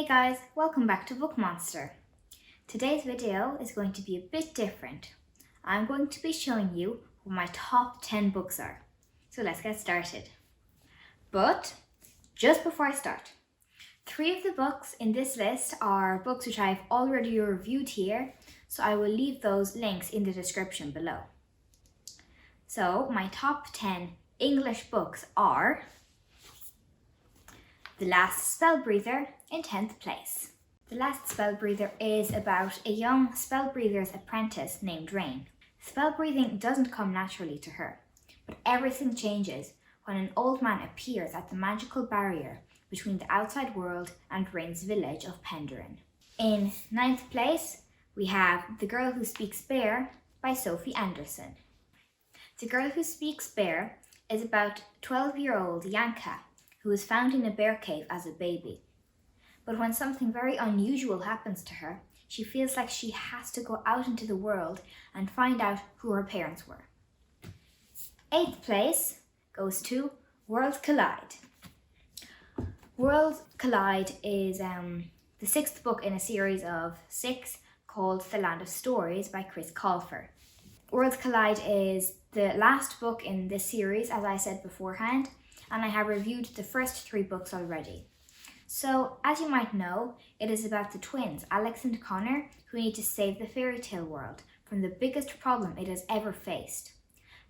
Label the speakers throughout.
Speaker 1: Hey guys, welcome back to Bookmonster. Today's video is going to be a bit different. I'm going to be showing you what my top 10 books are. So let's get started. But just before I start, 3 of the books in this list are books which I've already reviewed here, so I will leave those links in the description below. So my top 10 English books are The Last Spellbreather in 10th place. The Last Spellbreather is about a young spellbreather's apprentice named Rain. Spellbreathing doesn't come naturally to her, but everything changes when an old man appears at the magical barrier between the outside world and Rain's village of Penderin. In 9th place, we have The Girl Who Speaks Bear by Sophie Anderson. The Girl Who Speaks Bear is about 12-year-old Yanka, who was found in a bear cave as a baby. But when something very unusual happens to her, she feels like she has to go out into the world and find out who her parents were. 8th place goes to Worlds Collide. Worlds Collide is the 6th book in a series of 6 called The Land of Stories by Chris Colfer. Worlds Collide is the last book in this series, as I said beforehand, and I have reviewed the first 3 books already. So, as you might know, it is about the twins, Alex and Connor, who need to save the fairy tale world from the biggest problem it has ever faced.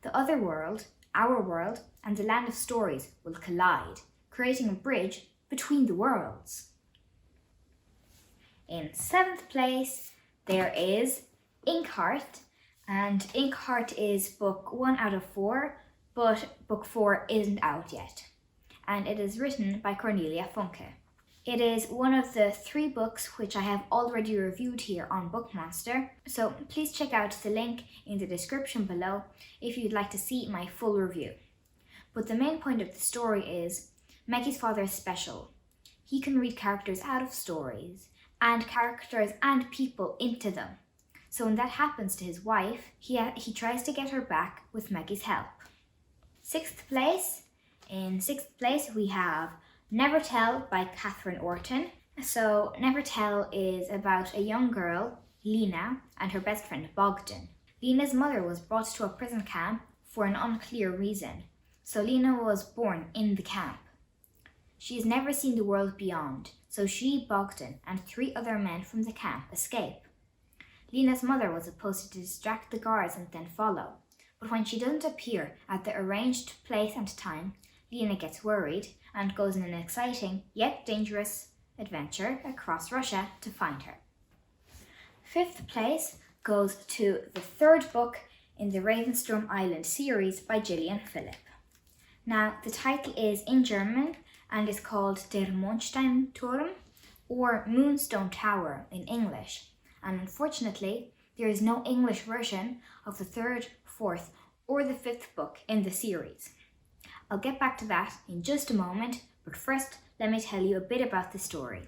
Speaker 1: The other world, our world, and the Land of Stories will collide, creating a bridge between the worlds. In 7th place, there is Inkheart, and Inkheart is book 1 out of 4, but book 4 isn't out yet, and it is written by Cornelia Funke. It is one of the 3 books which I have already reviewed here on Bookmonster, so please check out the link in the description below if you'd like to see my full review. But the main point of the story is Maggie's father is special. He can read characters out of stories, and characters and people into them. So when that happens to his wife, he tries to get her back with Maggie's help. 6th place. In 6th place we have Never Tell by Catherine Orton. So Never Tell is about a young girl, Lena, and her best friend Bogdan. Lena's mother was brought to a prison camp for an unclear reason, so Lena was born in the camp. She has never seen the world beyond, so she, Bogdan, and 3 other men from the camp escape. Lena's mother was supposed to distract the guards and then follow, but when she doesn't appear at the arranged place and time, Lena gets worried and goes on an exciting yet dangerous adventure across Russia to find her. 5th place goes to the 3rd book in the Ravenstorm Island series by Gillian Phillip. Now, the title is in German and is called Der Mondsteinturm, or Moonstone Tower in English, and unfortunately there is no English version of the 3rd, 4th or the 5th book in the series. I'll get back to that in just a moment, but first let me tell you a bit about the story.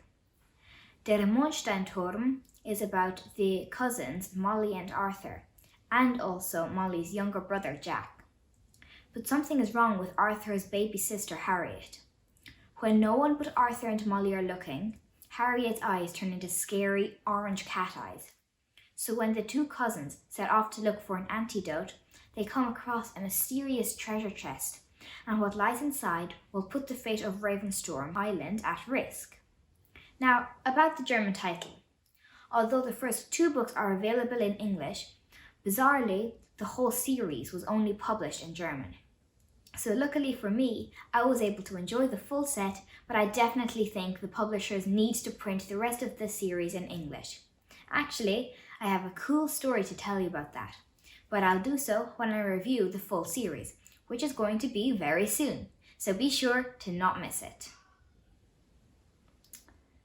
Speaker 1: Der Mondsteinturm is about the cousins Molly and Arthur, and also Molly's younger brother Jack. But something is wrong with Arthur's baby sister Harriet. When no one but Arthur and Molly are looking, Harriet's eyes turn into scary orange cat eyes. So when the 2 cousins set off to look for an antidote, they come across a mysterious treasure chest, and what lies inside will put the fate of Ravenstorm Island at risk. Now, about the German title. Although the first 2 books are available in English, bizarrely, the whole series was only published in German. So luckily for me, I was able to enjoy the full set, but I definitely think the publishers need to print the rest of the series in English. Actually, I have a cool story to tell you about that, but I'll do so when I review the full series, which is going to be very soon, so be sure to not miss it.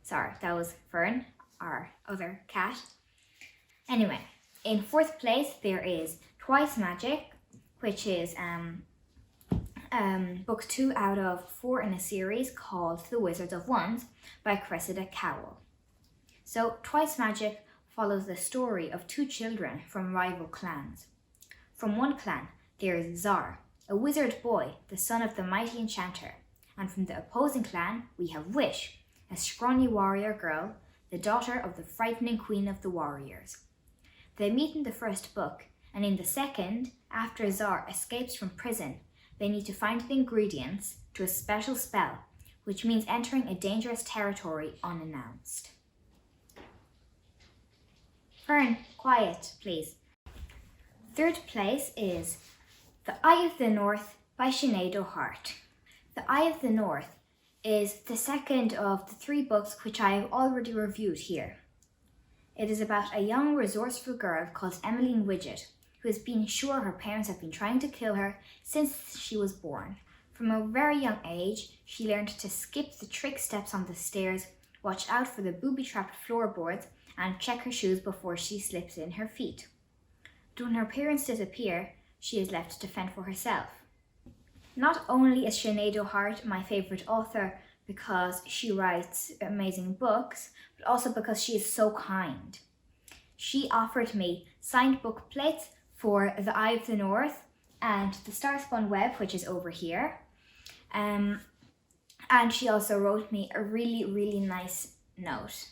Speaker 1: Sorry, that was Fern, our other cat. Anyway, in 4th place there is Twice Magic, which is book 2 out of 4 in a series called The Wizard of Wands by Cressida Cowell. So Twice Magic follows the story of 2 children from rival clans. From one clan there is Czar, a wizard boy, the son of the mighty enchanter, and from the opposing clan we have Wish, a scrawny warrior girl, the daughter of the frightening queen of the warriors. They meet in the first book, and in the second, after Zar escapes from prison, they need to find the ingredients to a special spell, which means entering a dangerous territory unannounced. Fern, quiet, please. Third place is The Eye of the North by Sinead O'Hart. The Eye of the North is the second of the 3 books which I have already reviewed here. It is about a young, resourceful girl called Emmeline Widget, who has been sure her parents have been trying to kill her since she was born. From a very young age, she learned to skip the trick steps on the stairs, watch out for the booby-trapped floorboards, and check her shoes before she slips in her feet. When her parents disappear, she is left to fend for herself. Not only is Sinead O'Hart my favourite author because she writes amazing books, but also because she is so kind. She offered me signed book plates for The Eye of the North and The Star-Spun Web, which is over here. And she also wrote me a really, really nice note,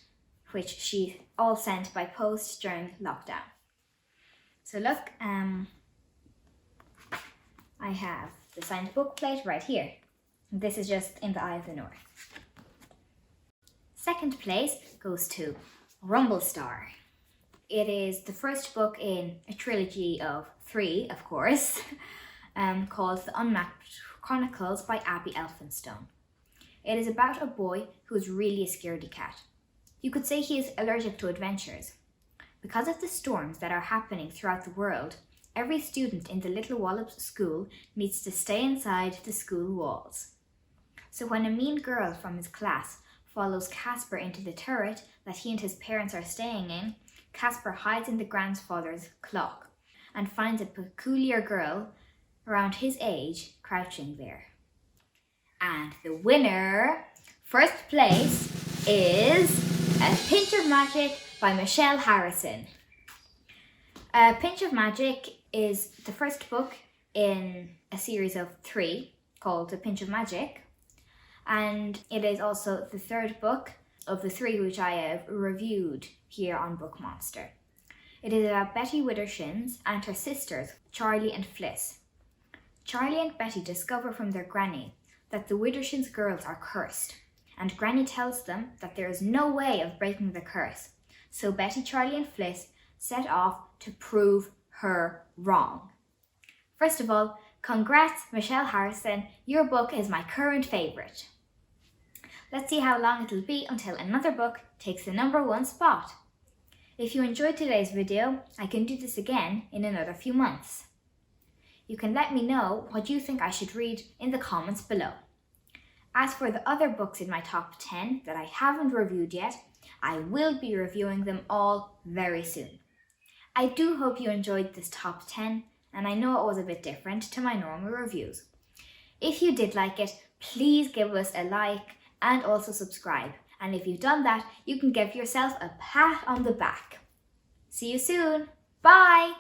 Speaker 1: which she all sent by post during lockdown. So look, I have the signed book plate right here. This is just in The Eye of the North. Second place goes to Rumblestar. It is the first book in a trilogy of 3, of course, called The Unmapped Chronicles by Abby Elphinstone. It is about a boy who is really a scaredy cat. You could say he is allergic to adventures. Because of the storms that are happening throughout the world, every student in the Little Wallops school needs to stay inside the school walls. So when a mean girl from his class follows Casper into the turret that he and his parents are staying in, Casper hides in the grandfather's clock and finds a peculiar girl around his age crouching there. And the winner, first place, is A Pinch of Magic by Michelle Harrison. A Pinch of Magic is the first book in a series of 3 called A Pinch of Magic, and it is also the 3rd book of the 3 which I have reviewed here on Bookmonster. It is about Betty Withershins and her sisters, Charlie and Fliss. Charlie and Betty discover from their granny that the Withershins girls are cursed, and Granny tells them that there is no way of breaking the curse. So Betty, Charlie and Fliss set off to prove her wrong. First of all, congrats Michelle Harrison, your book is my current favourite. Let's see how long it'll be until another book takes the number 1 spot. If you enjoyed today's video, I can do this again in another few months. You can let me know what you think I should read in the comments below. As for the other books in my top 10 that I haven't reviewed yet, I will be reviewing them all very soon. I do hope you enjoyed this top 10, and I know it was a bit different to my normal reviews. If you did like it, please give us a like and also subscribe. And if you've done that, you can give yourself a pat on the back. See you soon. Bye!